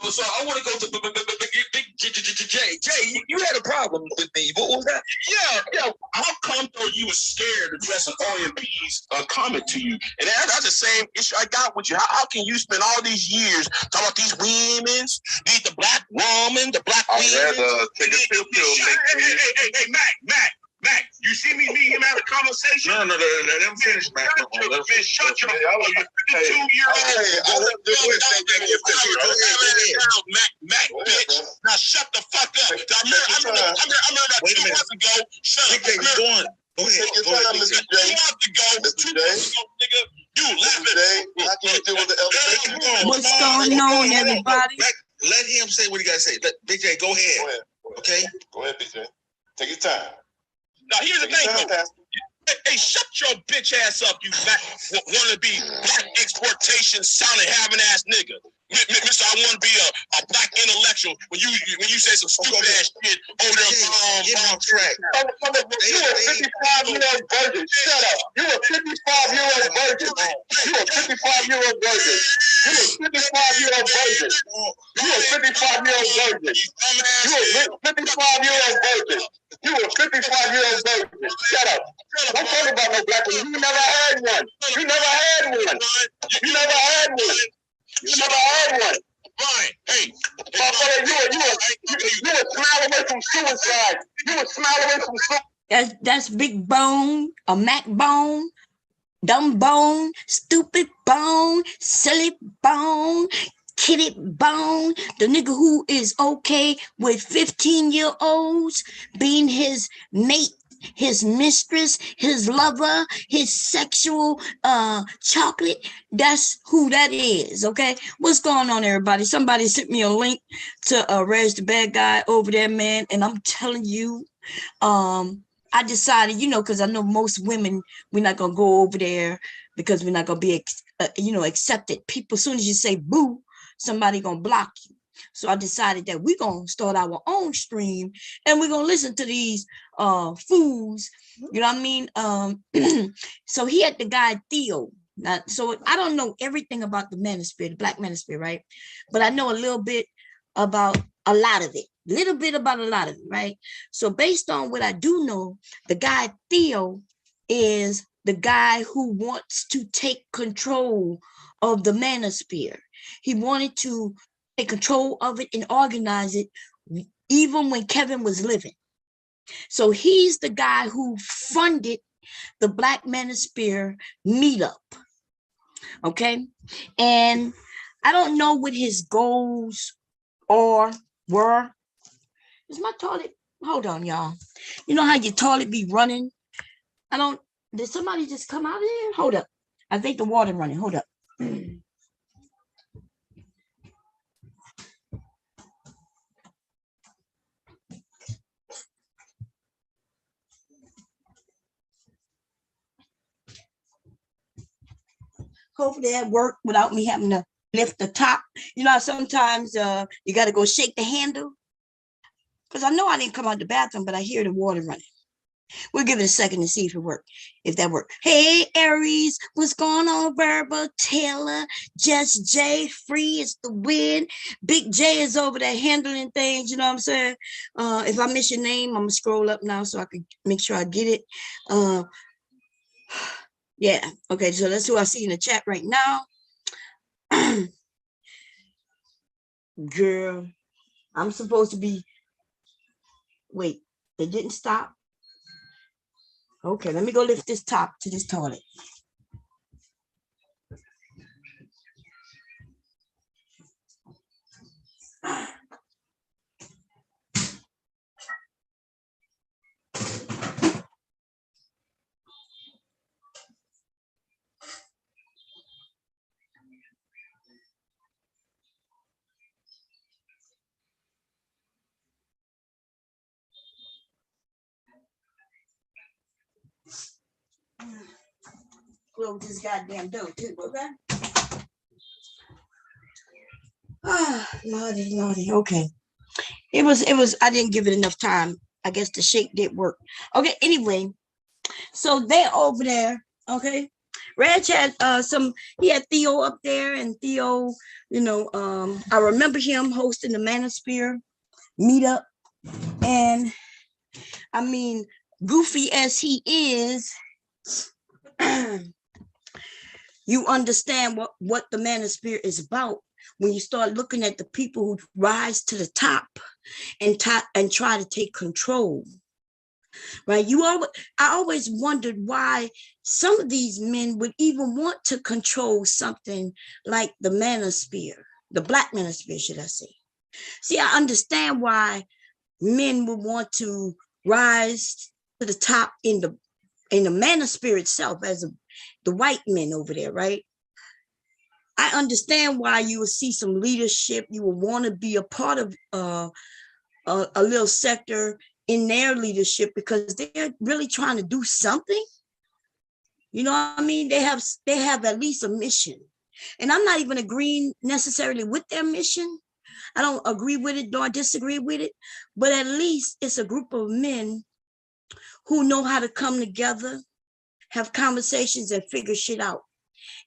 So I want to go to Big J. Jay, you had a problem with me. What was that? Yeah. How come though you were scared to address an OMP's comment to you? And that's the same issue I got with you. How can you spend all these years talking about these women's, the black woman, the black women? I'd rather take a pill. Hey, Mac, you see me him have a conversation? No, let him finish, Mac. Shut your mouth. You're 52-year-old. Mac, bitch. Now shut the fuck up. I remember that 2 months ago. Shut up. Go on. Go ahead. 2 months ago, nigga. You laughing. How can you deal with the elder? What's going on, everybody? Let him say what he got to say. Let Big J, go ahead. Okay? Go ahead, Big J. Take your time. Now, here's the thing, though. Hey, shut your bitch ass up, you wanna-be black exploitation sounding having ass nigga. Mister, I want to be a black intellectual. When you say some stupid ass shit over there, get on track. You a 55-year-old virgin. Shut up. You a 55-year-old virgin. You a 55-year-old virgin. You a 55-year-old virgin. You a 55-year-old virgin. You a 55-year-old virgin. You a 55-year-old virgin. Shut up. Don't talk about no black woman. You never had one. You never had one. You never had one. You never had one. Fine. Hey. You would smile away from suicide. You would smile away from suicide. That's Big Bone, a Mac Bone, Dumb Bone, Stupid Bone, Silly Bone, Kitty Bone, the nigga who is okay with 15-year-olds being his mate, his mistress, his lover, his sexual chocolate. That's who that is. Okay, what's going on, everybody? Somebody sent me a link to Reg the Bad Guy over there, man, and I'm telling you, I decided, because I know most women, we're not gonna go over there because we're not gonna be accepted. People, as soon as you say boo, somebody gonna block you. So I decided that we're going to start our own stream and we're going to listen to these fools. You know what I mean? So he had the guy Theo. Now, so I don't know everything about the Manosphere, the Black Manosphere, right? But I know a little bit about a lot of it. Right? So based on what I do know, the guy Theo is the guy who wants to take control of the Manosphere. He wanted to take control of it and organize it even when Kevin was living. So he's the guy who funded the Black Manosphere meetup. Okay. And I don't know what his goals were. Is my toilet? Hold on, y'all. You know how your toilet be running? Did somebody just come out of there? Hold up. I think the water running. Hold up. Hopefully that worked without me having to lift the top. You know, sometimes you got to go shake the handle. Because I know I didn't come out the bathroom, but I hear the water running. We'll give it a second to see if that worked. Hey, Aries, what's going on, Verba, Taylor, Just J, Free is the win. Big J is over there handling things, you know what I'm saying? If I miss your name, I'm going to scroll up now so I can make sure I get it. Yeah, okay, so that's who I see in the chat right now. Girl, I'm supposed to be, wait, it didn't stop? Okay, let me go lift this top to this toilet. Close this goddamn door too, okay? Ah, Lordy, okay. It was, I didn't give it enough time. I guess the shake did work. Okay, anyway, so they're over there, okay? Reg had he had Theo up there, and Theo, I remember him hosting the Manosphere meetup. And I mean, goofy as he is, you understand what the Manosphere is about when you start looking at the people who rise to the top and try to take control. Right? I always wondered why some of these men would even want to control something like the Manosphere, the Black Manosphere, should I say. See, I understand why men would want to rise to the top in the Manosphere itself as the white men over there, right? I understand why you will see some leadership. You will want to be a part of a little sector in their leadership because they're really trying to do something. You know what I mean? They have at least a mission. And I'm not even agreeing necessarily with their mission. I don't agree with it, nor disagree with it, but at least it's a group of men who know how to come together, have conversations, and figure shit out.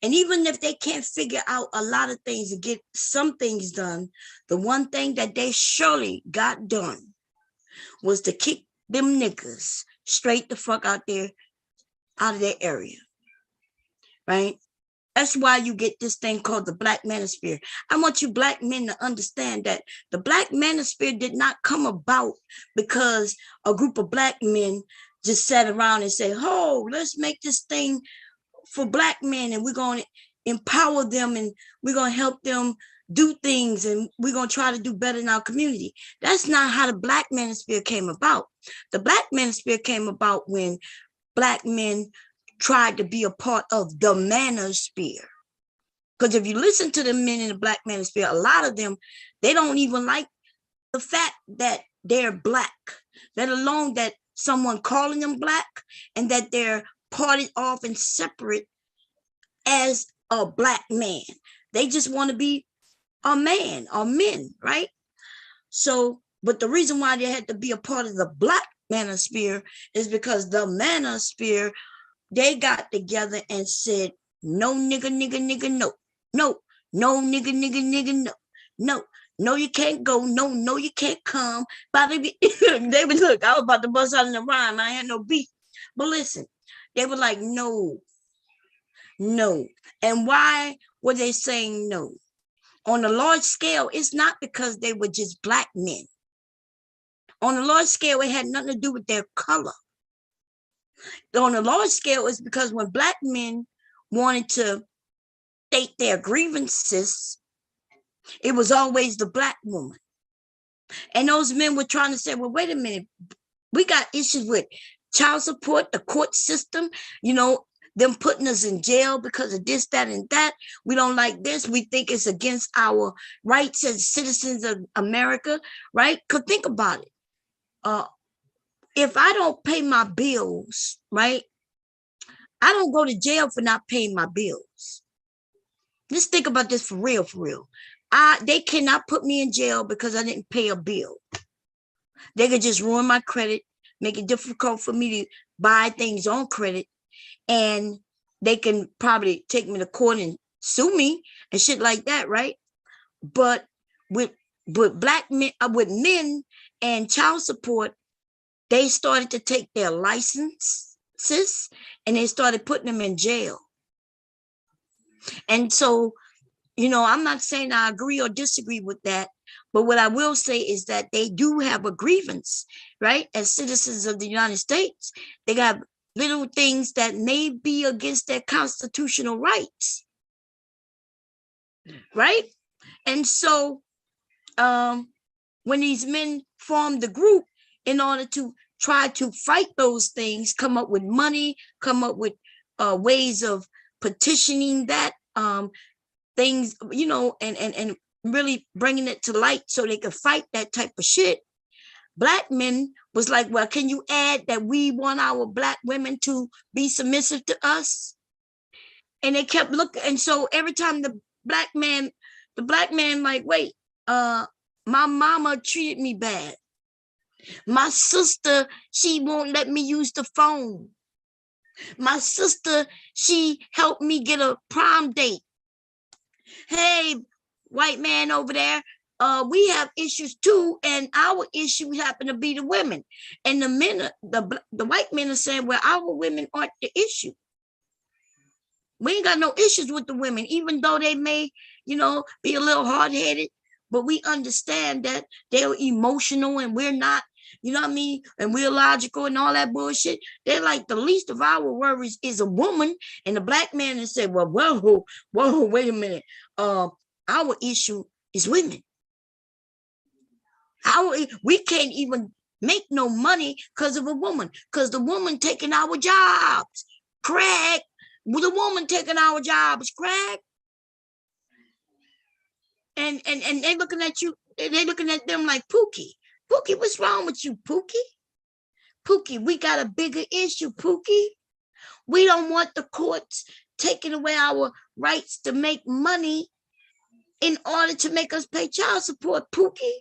And even if they can't figure out a lot of things and get some things done, the one thing that they surely got done was to kick them niggas straight the fuck out of their area, right? That's why you get this thing called the Black Manosphere. I want you Black men to understand that the Black Manosphere did not come about because a group of Black men just sat around and said, oh, let's make this thing for Black men and we're going to empower them and we're going to help them do things and we're going to try to do better in our community. That's not how the Black Manosphere came about. The Black Manosphere came about when Black men tried to be a part of the Manosphere. Because if you listen to the men in the Black Manosphere, a lot of them, they don't even like the fact that they're Black, let alone that someone calling them Black and that they're parted off and separate as a Black man. They just want to be a man or men, right? So, but the reason why they had to be a part of the Black Manosphere is because the Manosphere, they got together and said, no nigga, no. No, no nigga, no. No, no, you can't go. No, you can't come. But they would look, I was about to bust out in the rhyme. I had no beat. But listen, they were like, no. And why were they saying no? On a large scale, it's not because they were just Black men. On a large scale, it had nothing to do with their color. On a large scale, it's because when Black men wanted to state their grievances, it was always the Black woman. And those men were trying to say, well, wait a minute, we got issues with child support, the court system, them putting us in jail because of this, that, and that. We don't like this. We think it's against our rights as citizens of America, right? Because think about it. If I don't pay my bills, right, I don't go to jail for not paying my bills. Let's think about this for real. They cannot put me in jail because I didn't pay a bill. They could just ruin my credit, make it difficult for me to buy things on credit, and they can probably take me to court and sue me and shit like that, right? But with Black men, with men and child support, they started to take their licenses and they started putting them in jail. And so, I'm not saying I agree or disagree with that, but what I will say is that they do have a grievance, right? As citizens of the United States, they got little things that may be against their constitutional rights, right? And so when these men formed the group in order to try to fight those things, come up with money, come up with ways of petitioning that things, and really bringing it to light so they could fight that type of shit. Black men was like, well, can you add that we want our Black women to be submissive to us? And they kept looking. And so every time the black man like, wait, my mama treated me bad. My sister, she won't let me use the phone. My sister, she helped me get a prom date. Hey, white man over there, we have issues too, and our issues happen to be the women. And the men, the white men are saying, well, our women aren't the issue. We ain't got no issues with the women, even though they may, be a little hard-headed, but we understand that they're emotional and we're not, you know what I mean? And we're logical and all that bullshit. They're like, the least of our worries is a woman. And the black man has said, well, whoa, wait a minute. Our issue is women. We can't even make no money because of a woman, because the woman taking our jobs. Craig, the woman taking our jobs, Craig. And they looking at you, they looking at them like, Pookie, what's wrong with you, Pookie, we got a bigger issue, Pookie. We don't want the courts taking away our rights to make money in order to make us pay child support, Pookie.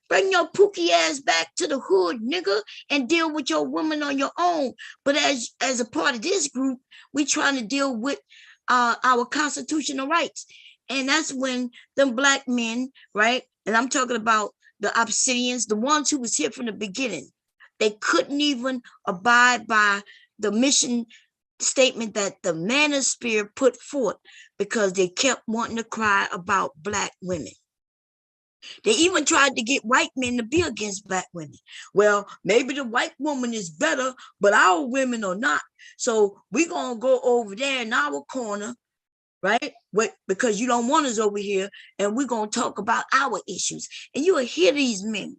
Bring your Pookie ass back to the hood, nigga, and deal with your woman on your own. But as a part of this group, we trying to deal with our constitutional rights. And that's when them black men, right? And I'm talking about the Obsidians, the ones who was here from the beginning. They couldn't even abide by the mission statement that the Manosphere put forth because they kept wanting to cry about black women. They even tried to get white men to be against black women. Well, maybe the white woman is better, but our women are not. So we're going to go over there in our corner, right? Because you don't want us over here, and we're going to talk about our issues. And you will hear these men,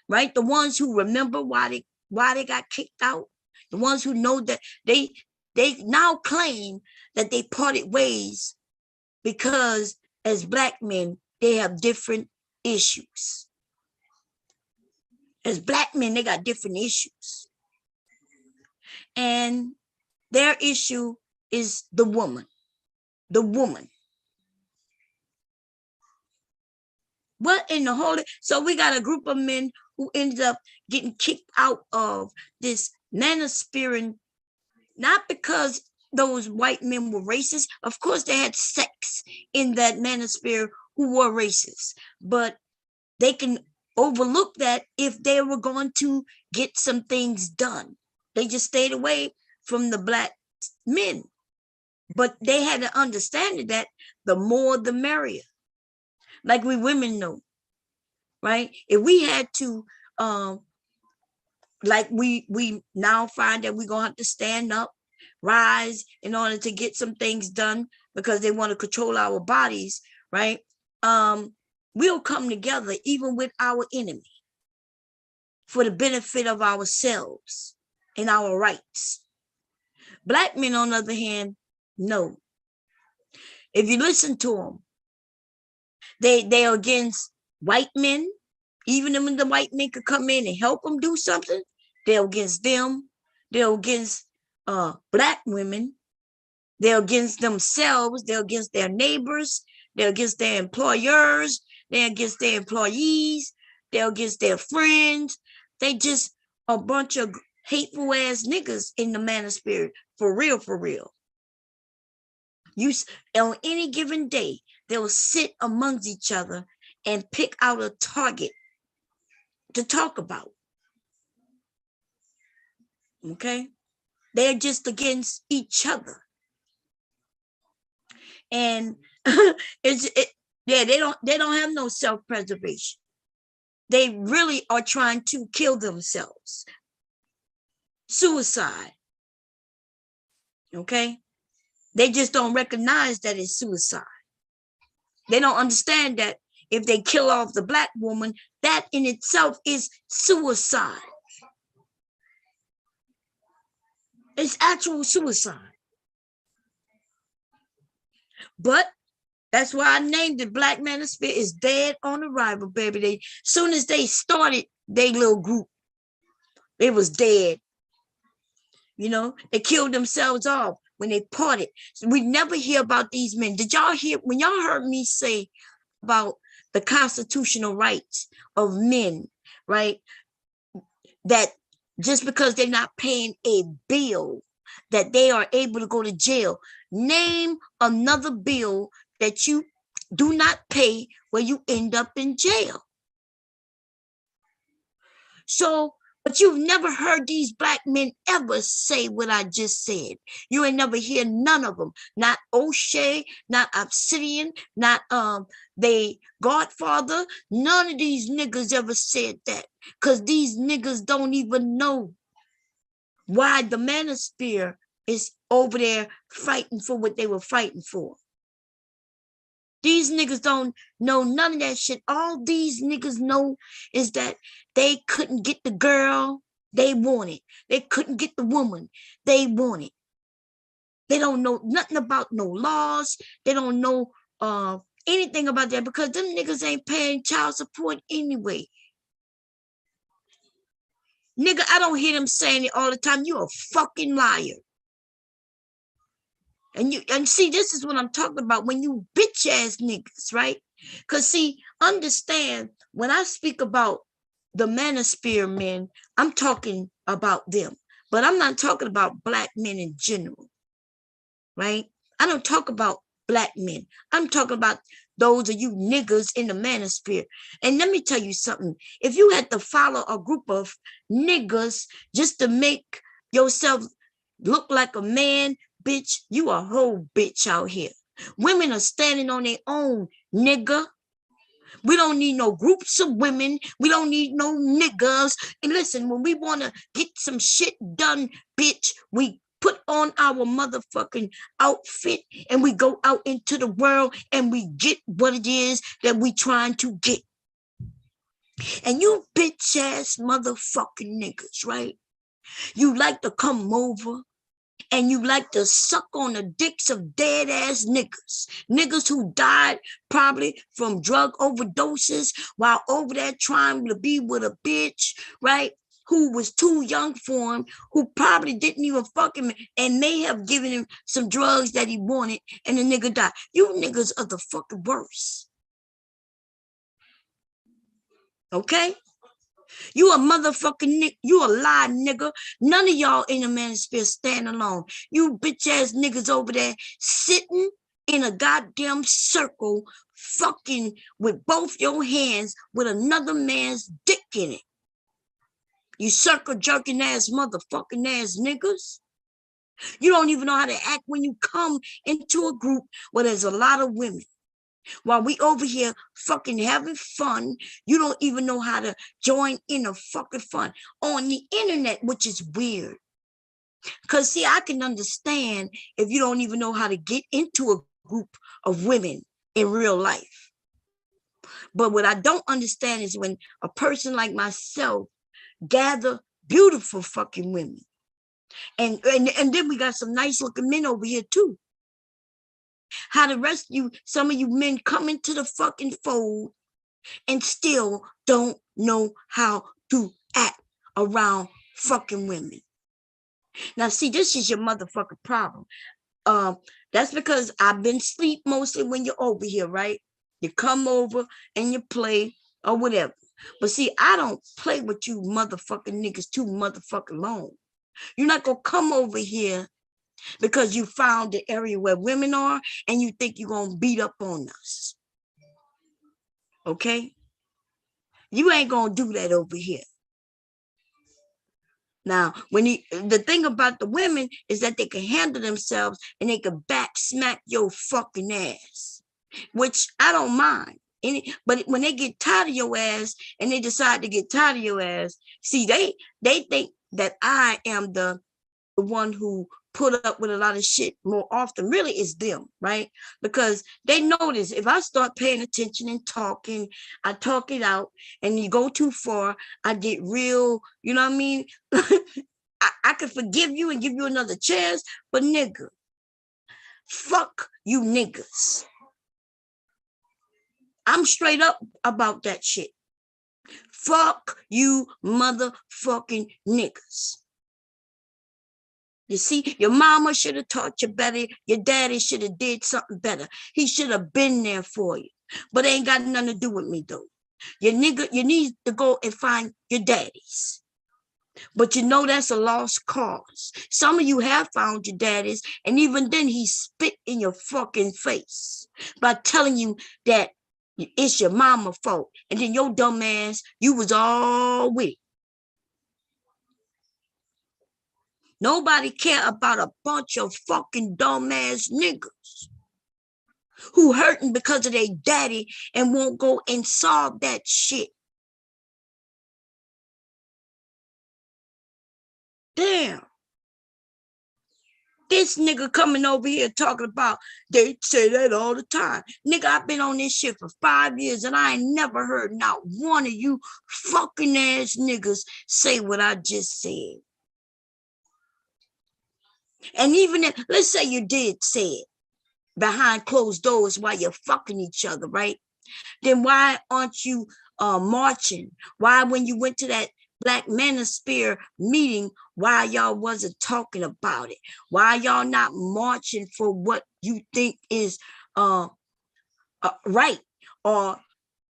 right? The ones who remember why they got kicked out, the ones who know that they now claim that they parted ways because as black men, they have different issues. As black men, they got different issues. And their issue is the woman. The woman. What in the holy? So we got a group of men who ended up getting kicked out of this Manosphere, not because those white men were racist. Of course, they had sex in that Manosphere who were racist, but they can overlook that if they were going to get some things done. They just stayed away from the black men. But they had to understand that the more the merrier. Like we women know, right? If we had to, like we now find that we're going to have to stand up, rise in order to get some things done because they want to control our bodies, right? We'll come together even with our enemy for the benefit of ourselves and our rights. Black men, on the other hand, no. If you listen to them, they are against white men. Even when the white men could come in and help them do something, they're against them. They're against black women. They're against themselves. They're against their neighbors. They're against their employers. They're against their employees. They're against their friends. They just a bunch of hateful ass niggas in the Manosphere. For real, for real. On any given day, they will sit amongst each other and pick out a target to talk about. Okay? They're just against each other. And they don't have no self-preservation. They really are trying to kill themselves. Suicide. Okay? They just don't recognize that it's suicide. They don't understand that if they kill off the black woman, that in itself is suicide. It's actual suicide. But that's why I named it Black Manosphere is dead on arrival, baby. Soon as they started their little group, it was dead. You know, they killed themselves off when they parted. So we never hear about these men. Did y'all hear when y'all heard me say about the constitutional rights of men, right? That just because they're not paying a bill, that they are able to go to jail. Name another bill that you do not pay where you end up in jail. So, but you've never heard these black men ever say what I just said. You ain't never hear none of them. Not O'Shea, not Obsidian, not they Godfather. None of these niggas ever said that. Because these niggas don't even know why the Manosphere is over there fighting for what they were fighting for. These niggas don't know none of that shit. All these niggas know is that they couldn't get the girl they wanted. They couldn't get the woman they wanted. They don't know nothing about no laws. They don't know anything about that because them niggas ain't paying child support anyway. Nigga, I don't hear them saying it all the time. You a fucking liar. And see, this is what I'm talking about when you bitch ass niggas, right? Because see, understand when I speak about the Manosphere men, I'm talking about them, but I'm not talking about black men in general, right? I don't talk about black men. I'm talking about those of you niggas in the Manosphere. And let me tell you something. If you had to follow a group of niggas just to make yourself look like a man, bitch, you a whole bitch out here. Women are standing on their own, nigga. We don't need no groups of women. We don't need no niggas. And listen, when we want to get some shit done, bitch, we put on our motherfucking outfit and we go out into the world and we get what it is that we trying to get. And you bitch ass motherfucking niggas, right? You like to come over and you like to suck on the dicks of dead ass niggas. Niggas who died probably from drug overdoses while over there trying to be with a bitch, right? Who was too young for him, who probably didn't even fuck him and may have given him some drugs that he wanted and the nigga died. You niggas are the fucking worst. Okay? You a motherfucking you a lie, nigga. None of y'all in the Manosphere stand alone. You bitch ass niggas over there sitting in a goddamn circle, fucking with both your hands with another man's dick in it. You circle jerking ass motherfucking ass niggas. You don't even know how to act when you come into a group where there's a lot of women. While we over here fucking having fun, you don't even know how to join in a fucking fun on the internet, which is weird. Because see, I can understand if you don't even know how to get into a group of women in real life. But what I don't understand is when a person like myself gather beautiful fucking women. And then we got some nice looking men over here too. How the rest of you, some of you men come into the fucking fold and still don't know how to act around fucking women. Now, see, this is your motherfucking problem. That's because I've been asleep mostly when you're over here, right? You come over and you play or whatever. But see, I don't play with you motherfucking niggas too motherfucking long. You're not gonna come over here because you found the area where women are and you think you're gonna beat up on us. Okay? You ain't gonna do that over here. Now, when the thing about the women is that they can handle themselves and they can back smack your fucking ass, which I don't mind. But when they get tired of your ass and they decide to get tired of your ass, see, they think that I am the one who put up with a lot of shit more often. Really, it's them, right? Because they notice if I start paying attention and talking, I talk it out, and you go too far, I get real, you know what I mean? I could forgive you and give you another chance, but nigga, fuck you niggas. I'm straight up about that shit. Fuck you motherfucking niggas. You see, your mama should have taught you better. Your daddy should have did something better. He should have been there for you. But it ain't got nothing to do with me, though. You need to go and find your daddies. But you know that's a lost cause. Some of you have found your daddies, and even then he spit in your fucking face by telling you that it's your mama's fault. And then your dumb ass, you was all with it. Nobody care about a bunch of fucking dumbass niggas who hurting because of their daddy and won't go and solve that shit. Damn. This nigga coming over here talking about, they say that all the time. Nigga, I've been on this shit for 5 years and I ain't never heard not one of you fucking ass niggas say what I just said. And even if, let's say you did say it behind closed doors while you're fucking each other, right? Then why aren't you marching? Why, when you went to that Black Manosphere meeting, why y'all wasn't talking about it? Why y'all not marching for what you think is right or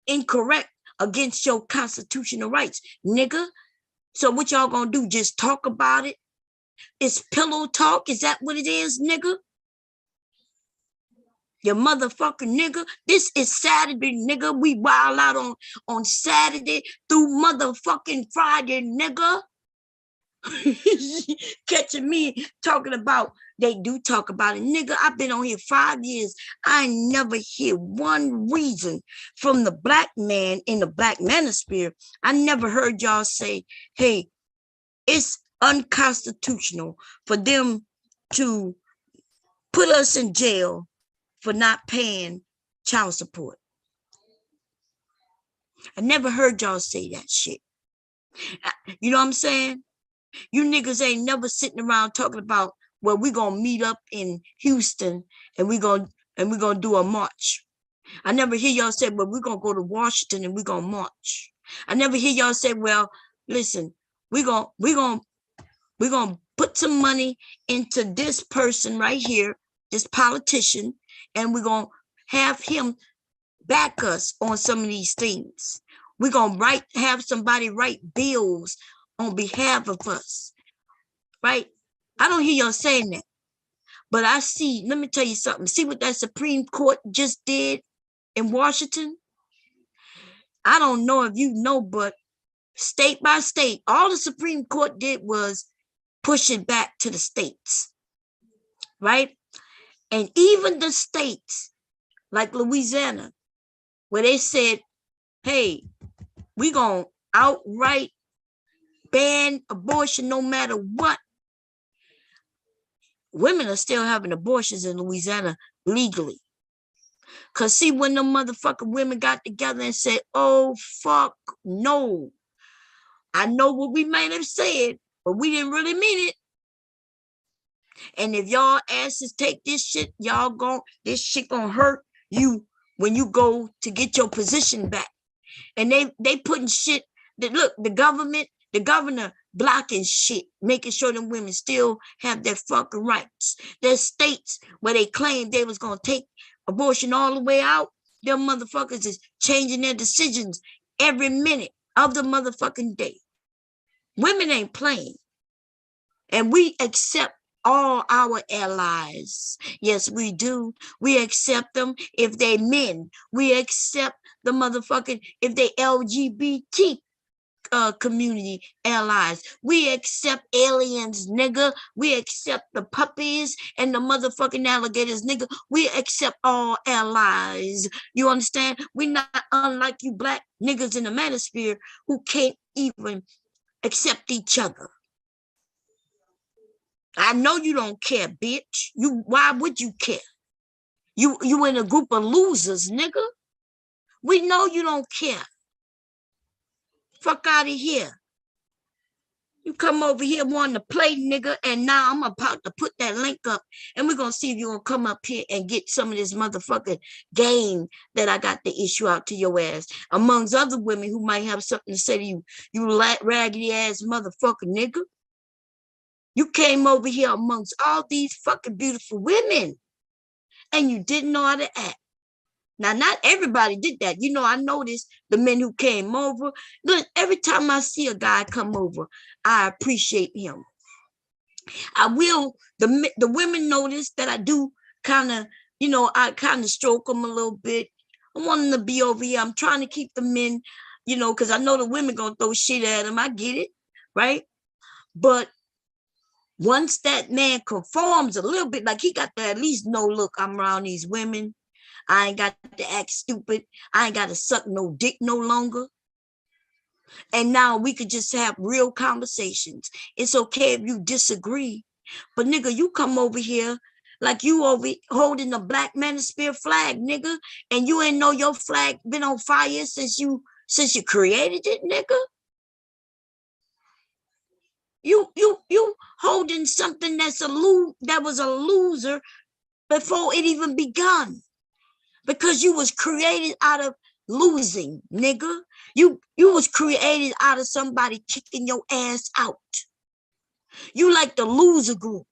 incorrect against your constitutional rights, nigga? So what y'all gonna do? Just talk about it? It's pillow talk? Is that what it is, nigga? You motherfucking nigga. This is Saturday, nigga. We wild out on Saturday through motherfucking Friday, nigga. Catching me talking about, they do talk about it. Nigga, I've been on here 5 years. I never hear one reason from the black man in the Black Manosphere. I never heard y'all say, hey, it's unconstitutional for them to put us in jail for not paying child support. I never heard y'all say that shit. You know what I'm saying? You niggas ain't never sitting around talking about, well, we're gonna meet up in Houston and we're gonna do a march. I never hear y'all say, well, we're gonna go to Washington and we're gonna march. I never hear y'all say, well, listen, we're gonna put some money into this person right here, this politician, and we're gonna have him back us on some of these things. We're gonna have somebody write bills on behalf of us, right? I don't hear y'all saying that, but I see, let me tell you something. See what that Supreme Court just did in Washington? I don't know if you know, but state by state, all the Supreme Court did was push it back to the states, right? And even the states like Louisiana, where they said, hey, we're going to outright ban abortion no matter what. Women are still having abortions in Louisiana legally. Because see, when the motherfucking women got together and said, oh, fuck, no. I know what we might have said, but we didn't really mean it. And if y'all asses take this shit, this shit gonna hurt you when you go to get your position back. And they putting shit that, look, the governor blocking shit, making sure them women still have their fucking rights. There's states where they claimed they was gonna take abortion all the way out. Them motherfuckers is changing their decisions every minute of the motherfucking day. Women ain't playing. And we accept all our allies. Yes, we do. We accept them if they men. We accept the motherfucking, if they LGBT community allies. We accept aliens, nigga. We accept the puppies and the motherfucking alligators, nigga. We accept all allies. You understand? We not unlike you black niggas in the manosphere who can't even accept each other. I know you don't care, bitch. Why would you care? You in a group of losers, nigga. We know you don't care. Fuck out of here. You come over here wanting to play, nigga, and now I'm about to put that link up, and we're gonna see if you're gonna come up here and get some of this motherfucking game that I got to issue out to your ass, amongst other women who might have something to say to you, you raggedy ass motherfucker, nigga. You came over here amongst all these fucking beautiful women and you didn't know how to act. Now, not everybody did that. You know, I noticed the men who came over. Look, every time I see a guy come over, I appreciate him. I will, the women notice that I do kind of, you know, I kind of stroke them a little bit. I want them to be over here. I'm trying to keep the men, you know, because I know the women going to throw shit at them. I get it, right? But once that man conforms a little bit, like he got to at least know, look, I'm around these women. I ain't got to act stupid. I ain't got to suck no dick no longer. And now we could just have real conversations. It's okay if you disagree. But nigga, you come over here like you over holding the Black Manosphere flag, nigga. And you ain't know your flag been on fire since you created it, nigga. You holding something that was a loser before it even begun. Because you was created out of losing, nigga. You was created out of somebody kicking your ass out. You like the loser group.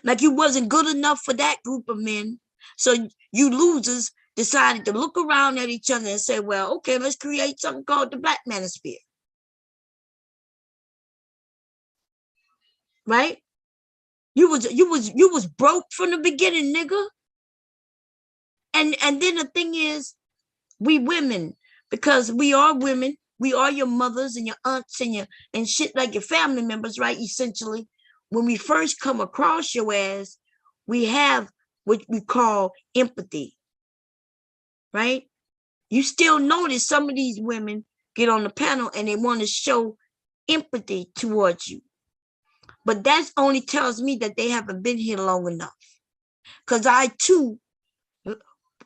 Like you wasn't good enough for that group of men. So you losers decided to look around at each other and say, well, okay, let's create something called the Black Manosphere. Right? You was broke from the beginning, nigga. And then the thing is, we women, because we are women, we are your mothers and your aunts and shit, like your family members, right? Essentially, when we first come across your ass, we have what we call empathy, right? You still notice some of these women get on the panel and they want to show empathy towards you. But that only tells me that they haven't been here long enough. Because I too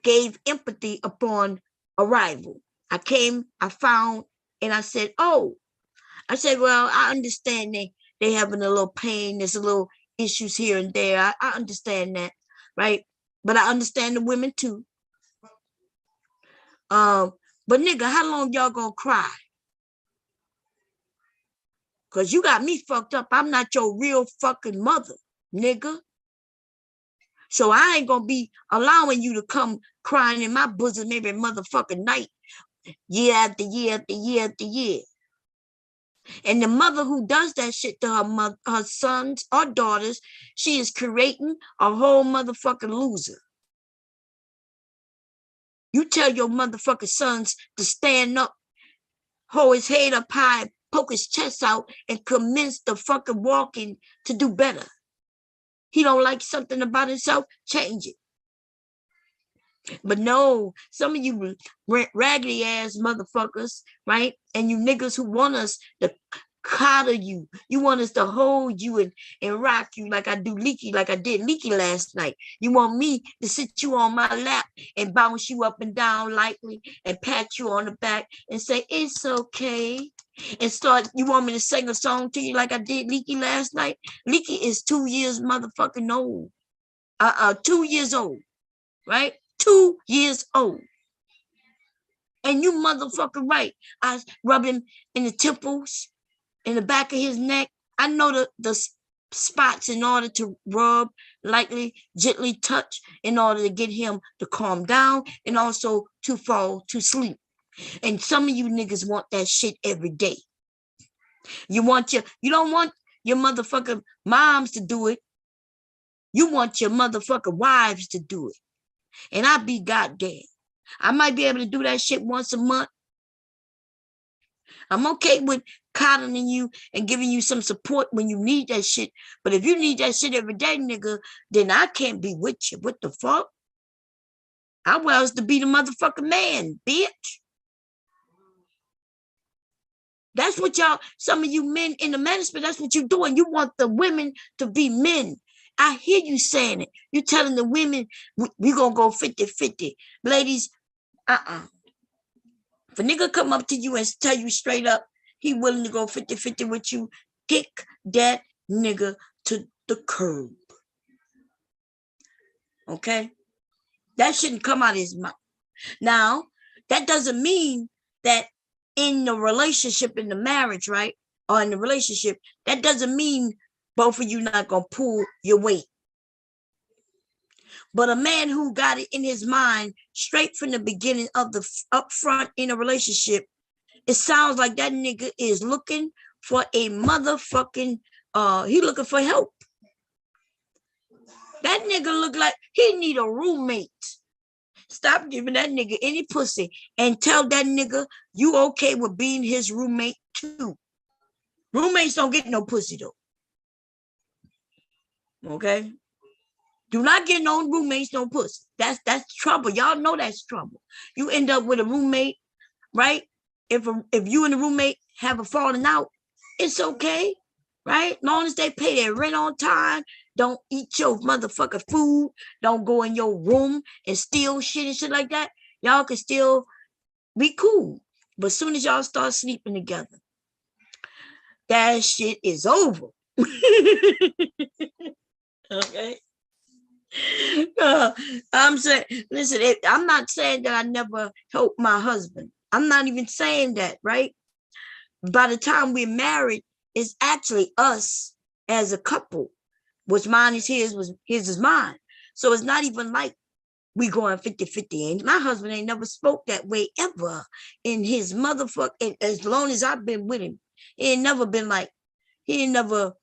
gave empathy upon arrival. I came, I found, and I said, oh, I said, well, I understand they having a little pain. There's a little issues here and there. I understand that, right? But I understand the women too. But nigga, how long y'all gonna cry? Because you got me fucked up. I'm not your real fucking mother, nigga. So I ain't gonna be allowing you to come crying in my bosom every motherfucking night, year after year after year after year. And the mother who does that shit to her sons or daughters, she is creating a whole motherfucking loser. You tell your motherfucking sons to stand up, hold his head up high, poke his chest out, and commence the fucking walking to do better. He don't like something about himself, change it. But no, some of you raggedy ass motherfuckers, right? And you niggas who want us to coddle you. You want us to hold you and rock you like I do Leaky, like I did Leaky last night. You want me to sit you on my lap and bounce you up and down lightly and pat you on the back and say, it's okay. And you want me to sing a song to you like I did Leaky last night? Leaky is 2 years motherfucking old. 2 years old, right? 2 years old. And you motherfucking right. I rub him in the temples, in the back of his neck. I know the spots in order to rub, lightly, gently touch in order to get him to calm down and also to fall to sleep. And some of you niggas want that shit every day. You don't want your motherfucking moms to do it. You want your motherfucking wives to do it. And I be goddamn. I might be able to do that shit once a month. I'm okay with coddling you and giving you some support when you need that shit. But if you need that shit every day, nigga, then I can't be with you. What the fuck? I was to be the motherfucking man, bitch. That's what y'all, some of you men in the Manosphere, that's what you're doing. You want the women to be men. I hear you saying it. You're telling the women, we're going to go 50-50. Ladies, If a nigga come up to you and tell you straight up, he willing to go 50-50 with you, kick that nigga to the curb. Okay? That shouldn't come out of his mouth. Now, that doesn't mean that in the relationship, in the marriage, right? Or in the relationship, that doesn't mean both of you not going to pull your weight. But a man who got it in his mind straight from the beginning of the upfront in a relationship, it sounds like that nigga is looking for a motherfucking, he looking for help. That nigga look like he need a roommate. Stop giving that nigga any pussy and tell that nigga you okay with being his roommate too. Roommates don't get no pussy though. Okay? Do not get no roommates, no pussy. That's trouble. Y'all know that's trouble. You end up with a roommate, right? If you and the roommate have a falling out, it's okay, right? Long as they pay their rent on time, don't eat your motherfucking food, don't go in your room and steal shit and shit like that. Y'all can still be cool. But as soon as y'all start sleeping together, that shit is over. Okay? I'm saying, listen, I'm not saying that I never helped my husband. I'm not even saying that, right? By the time we're married, it's actually us as a couple. What's mine is his, his is mine. So it's not even like we going 50-50. And my husband ain't never spoke that way ever in his motherfucker. As long as I've been with him, he ain't never been like, he ain't never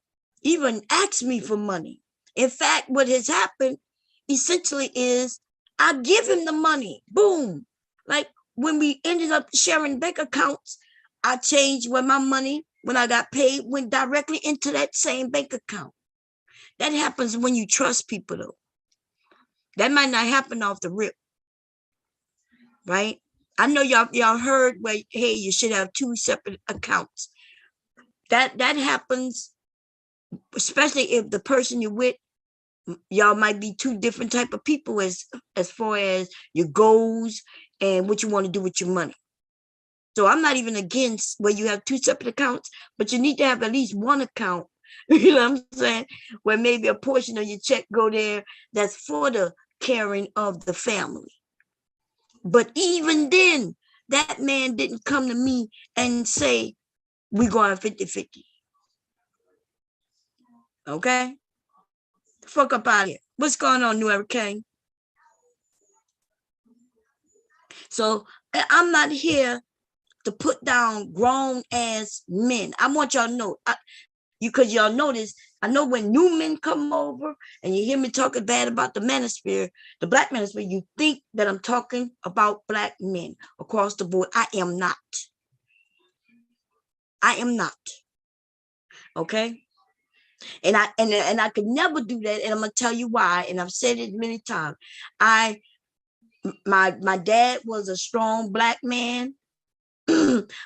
even asked me for money. In fact, what has happened essentially is I give him the money. Boom. Like when we ended up sharing bank accounts, I changed where my money, when I got paid, went directly into that same bank account. That happens when you trust people, though. That might not happen off the rip, right? I know y'all heard where, hey, you should have 2 separate accounts. That happens, especially if the person you're with, y'all might be 2 different type of people as far as your goals and what you want to do with your money. So I'm not even against where you have 2 separate accounts, but you need to have at least one account, you know what I'm saying, where maybe a portion of your check go there that's for the caring of the family. But even then, that man didn't come to me and say, we're going 50-50. Okay? The fuck up out of here. What's going on, New Eric King? So I'm not here to put down grown ass men. I want y'all to know, because y'all notice, I know when new men come over and you hear me talking bad about the Manosphere, the Black Manosphere, you think that I'm talking about Black men across the board. I am not. I am not. Okay? And I could never do that, and I'm gonna tell you why. And I've said it many times. My dad was a strong Black man.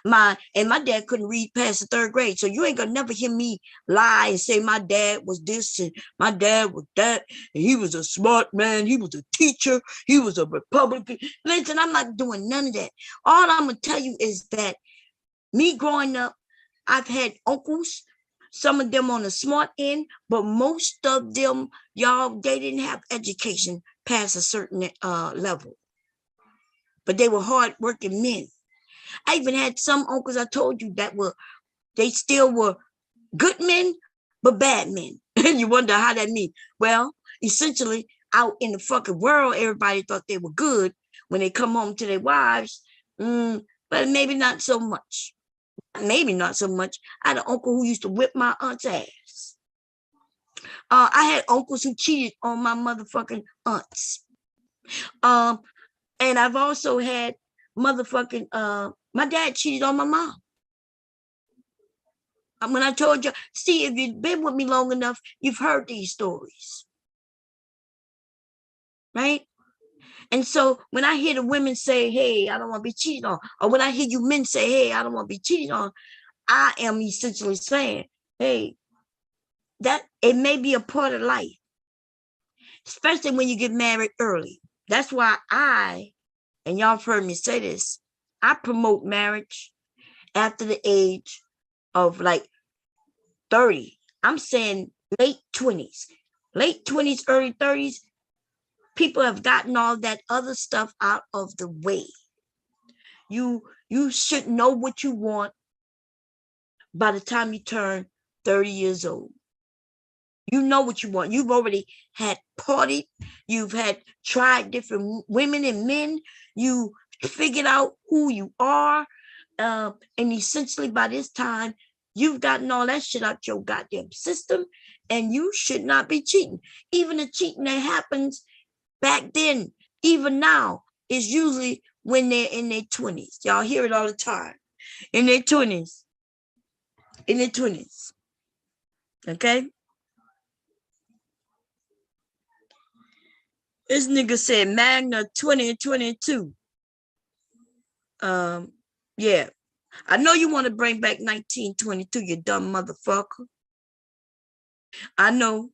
my dad couldn't read past the 3rd grade, so you ain't gonna never hear me lie and say my dad was this and my dad was that, and he was a smart man, he was a teacher, he was a Republican. Listen, I'm not doing none of that. All I'm gonna tell you is that me growing up, I've had uncles, some of them on the smart end, but most of them, y'all, they didn't have education past a certain level, but they were hard-working men. I even had some uncles, I told you, they still were good men, but bad men. And you wonder how that means. Well, essentially, out in the fucking world, everybody thought they were good when they come home to their wives, but maybe not so much. Maybe not so much. I had an uncle who used to whip my aunt's ass. I had uncles who cheated on my motherfucking aunts. And I've also had motherfucking, my dad cheated on my mom. When I told you, see, if you've been with me long enough, you've heard these stories. Right? And so when I hear the women say, hey, I don't want to be cheated on, or when I hear you men say, hey, I don't want to be cheated on, I am essentially saying, hey, that it may be a part of life, especially when you get married early. That's why and y'all have heard me say this, I promote marriage after the age of like 30. I'm saying late 20s, early 30s. People have gotten all that other stuff out of the way. You should know what you want by the time you turn 30 years old. You know what you want. You've already had partied. You've had tried different women and men. You figured out who you are. And essentially by this time, you've gotten all that shit out your goddamn system, and you should not be cheating. Even the cheating that happens back then, even now, is usually when they're in their 20s. Y'all hear it all the time. In their 20s. In their 20s. Okay? This nigga said Magna 2022. Yeah. I know you want to bring back 1922, you dumb motherfucker. I know.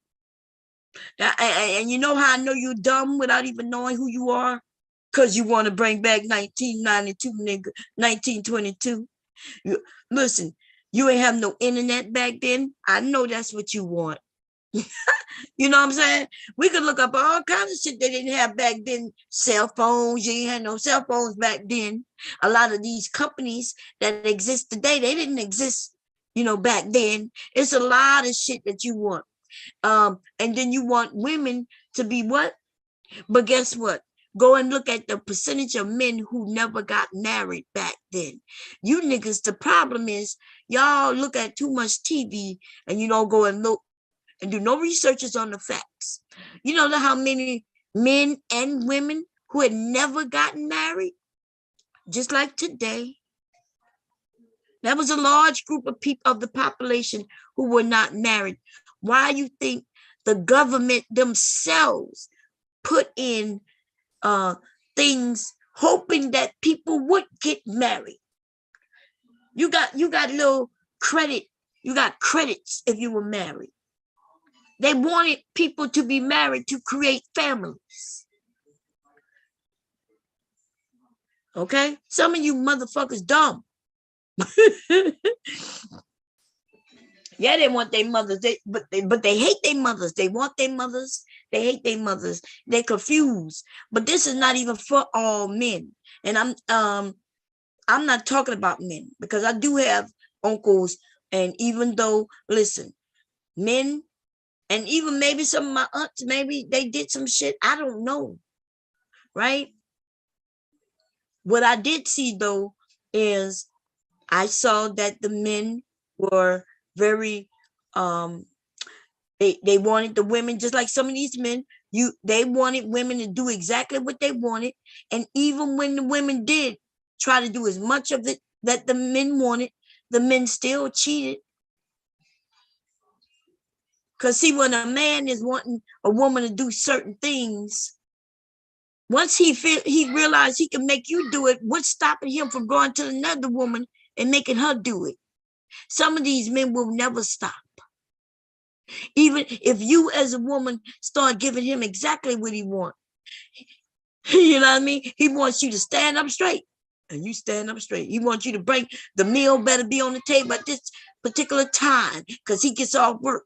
And you know how I know you're dumb without even knowing who you are? Because you want to bring back 1992, nigga, 1922. Listen, you ain't have no internet back then. I know that's what you want. You know what I'm saying? We could look up all kinds of shit they didn't have back then. Cell phones, you ain't had no cell phones back then. A lot of these companies that exist today, they didn't exist, back then. It's a lot of shit that you want. And then you want women to be what? But guess what? Go and look at the percentage of men who never got married back then. You niggas, the problem is y'all look at too much TV and you don't go and look and do no researches on the facts. You know how many men and women who had never gotten married? Just like today. That was a large group of people of the population who were not married. Why you think the government themselves put in things hoping that people would get married? You got little credit. You got credits if you were married. They wanted people to be married to create families. Okay? Some of you motherfuckers dumb. Yeah, they want their mothers, but they hate their mothers. They want their mothers. They hate their mothers. They're confused. But this is not even for all men. And I'm not talking about men, because I do have uncles, and even though, listen, men, and even maybe some of my aunts, maybe they did some shit. I don't know. Right? What I did see though is I saw that the men were very they wanted the women, just like some of these men, they wanted women to do exactly what they wanted. And even when the women did try to do as much of it that the men wanted, the men still cheated. Because see, when a man is wanting a woman to do certain things, once he realized he can make you do it, what's stopping him from going to another woman and making her do it? Some of these men will never stop. Even if you as a woman start giving him exactly what he wants. You know what I mean? He wants you to stand up straight. And you stand up straight. He wants you to bring the meal, better be on the table at this particular time, because he gets off work.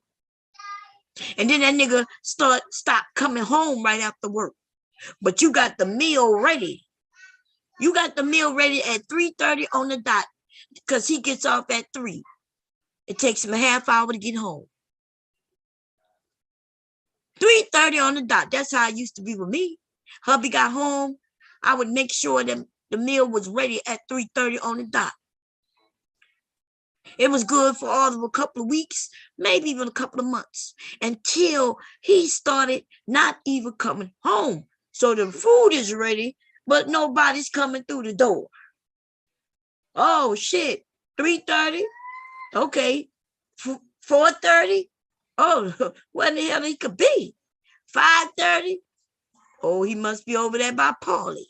And then that nigga stop coming home right after work. But you got the meal ready. You got the meal ready at 3:30 on the dot, because he gets off at 3. It takes him a half hour to get home. 3:30 on the dot. That's how it used to be with me. Hubby got home, I would make sure that the meal was ready at 3:30 on the dot. It was good for all of a couple of weeks, maybe even a couple of months, until he started not even coming home. So the food is ready, but nobody's coming through the door. Oh, shit. 3:30? Okay. 4:30? Oh, where the hell he could be? 5:30? Oh, he must be over there by Paulie.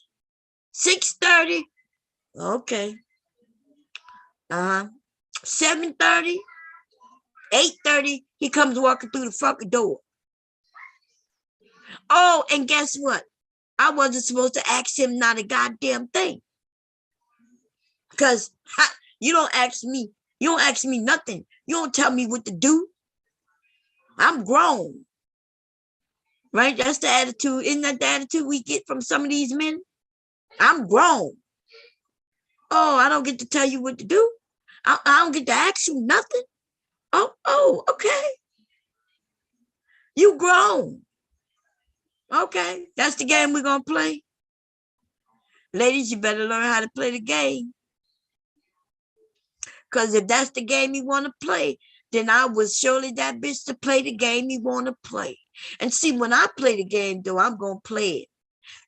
6:30? Okay. 7:30? 8:30? He comes walking through the fucking door. Oh, and guess what? I wasn't supposed to ask him not a goddamn thing. Because you don't ask me nothing. You don't tell me what to do. I'm grown. Right? That's the attitude. Isn't that the attitude we get from some of these men? I'm grown. Oh, I don't get to tell you what to do. I don't get to ask you nothing. Oh, okay. You grown. Okay, that's the game we're going to play. Ladies, you better learn how to play the game. Because if that's the game you want to play, then I was surely that bitch to play the game you want to play. And see, when I play the game, though, I'm going to play it.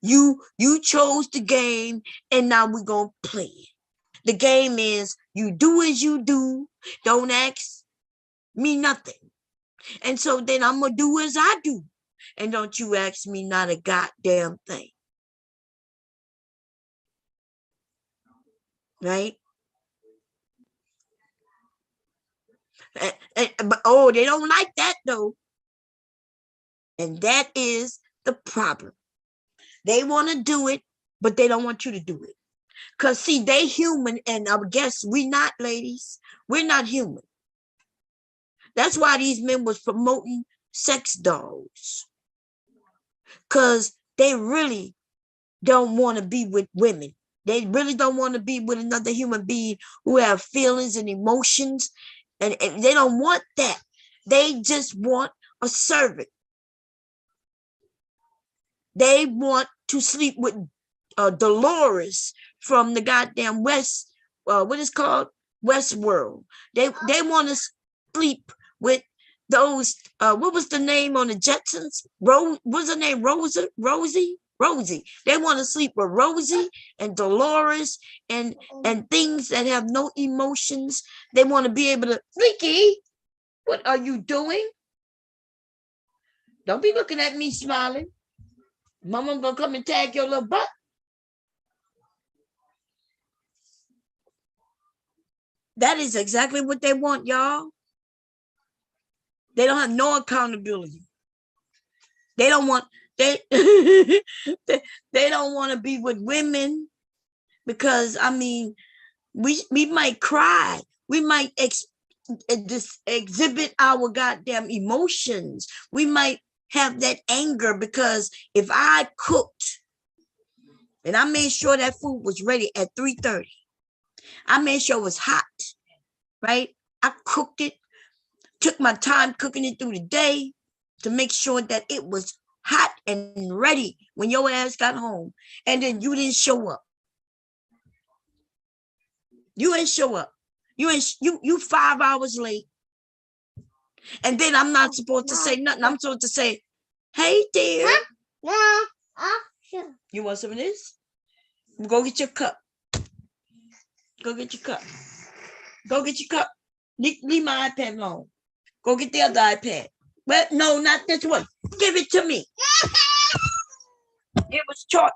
You chose the game, and now we're going to play it. The game is you do as you do. Don't ask me nothing. And so then I'm going to do as I do. And don't you ask me not a goddamn thing. Right? But oh, they don't like that though. And that is the problem. They want to do it, but they don't want you to do it. Because see, they human, and I guess we not, ladies. We're not human. That's why these men was promoting sex dolls. Because they really don't want to be with women. They really don't want to be with another human being who have feelings and emotions. And they don't want that. They just want a servant. They want to sleep with Dolores from the goddamn West, what is called Westworld. They want to sleep with those, what was the name on the Jetsons? What's her name? Rosie. They want to sleep with Rosie and Dolores and things that have no emotions. They want to be able to, Ricky, what are you doing? Don't be looking at me smiling. Mama gonna come and tag your little butt. That is exactly what they want, y'all. They don't have no accountability. They don't want they don't want to be with women because I mean we might cry. We might exhibit our goddamn emotions. We might have that anger because if I cooked and I made sure that food was ready at 3:30, I made sure it was hot, right? I cooked it, took my time cooking it through the day to make sure that it was hot and ready when your ass got home, and then you didn't show up. You ain't show up. You 5 hours late. And then I'm not supposed to say nothing. I'm supposed to say, hey, dear. You want some of this? Go get your cup. Go get your cup. Go get your cup. Leave my iPad alone. Go get the other iPad. Well, no, not this one. Give it to me. It was short.